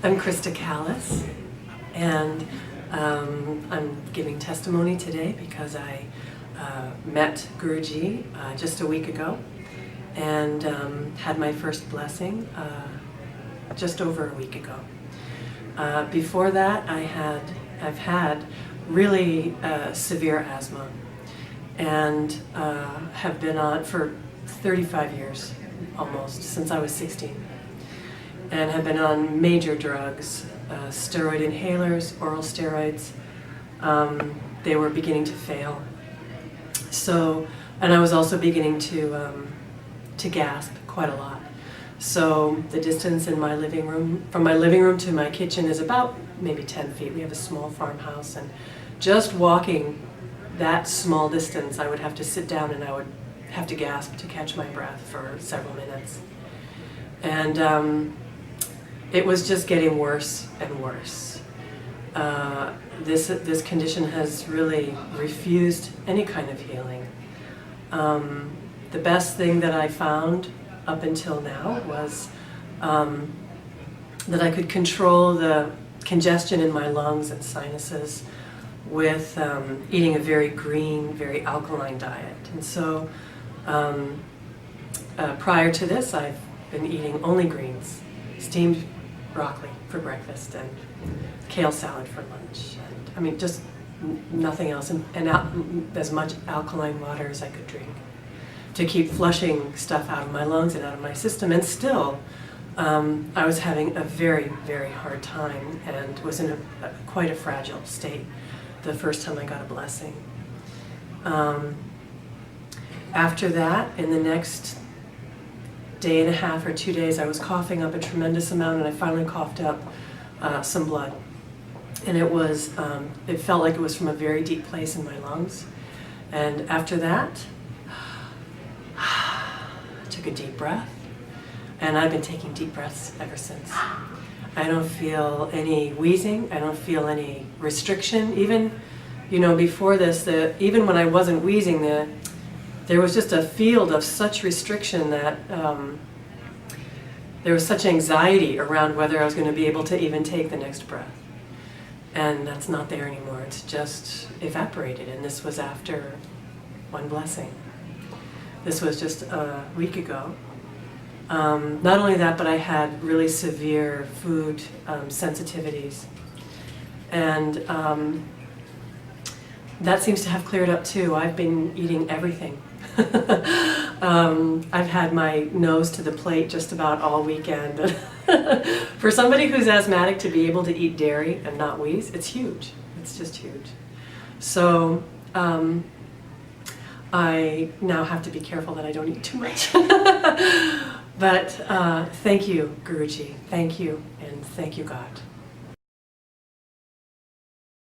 I'm Krista Callis, and I'm giving testimony today because I met Guruji just a week ago and had my first blessing just over a week ago. Before that, I've had really severe asthma and have been on for 35 years almost, since I was 16. And have been on major drugs, steroid inhalers, oral steroids. They were beginning to fail. So, and I was also beginning to gasp quite a lot. So the distance in my living room, from my living room to my kitchen, is about maybe 10 feet. We have a small farmhouse, and just walking that small distance, I would have to sit down and I would have to gasp to catch my breath for several minutes. And it was just getting worse and worse. This condition has really refused any kind of healing. The best thing that I found up until now was that I could control the congestion in my lungs and sinuses with eating a very green, very alkaline diet. And so prior to this, I've been eating only greens, steamed broccoli for breakfast and kale salad for lunch. And I mean, just nothing else, and as much alkaline water as I could drink to keep flushing stuff out of my lungs and out of my system. And still, I was having a very, very hard time and was in quite a fragile state the first time I got a blessing. After that, in the next day and a half or 2 days, I was coughing up a tremendous amount, and I finally coughed up some blood. And it felt like it was from a very deep place in my lungs. And after that, I took a deep breath, and I've been taking deep breaths ever since. I don't feel any wheezing, I don't feel any restriction. Even, before this, even when I wasn't wheezing, there was just a field of such restriction that there was such anxiety around whether I was going to be able to even take the next breath. And that's not there anymore. It's just evaporated. And this was after one blessing. This was just a week ago. Not only that, but I had really severe food sensitivities. And that seems to have cleared up too. I've been eating everything. I've had my nose to the plate just about all weekend. For somebody who's asthmatic to be able to eat dairy and not wheeze, it's huge. It's just huge. So I now have to be careful that I don't eat too much. But thank you, Guruji. Thank you, and thank you, God.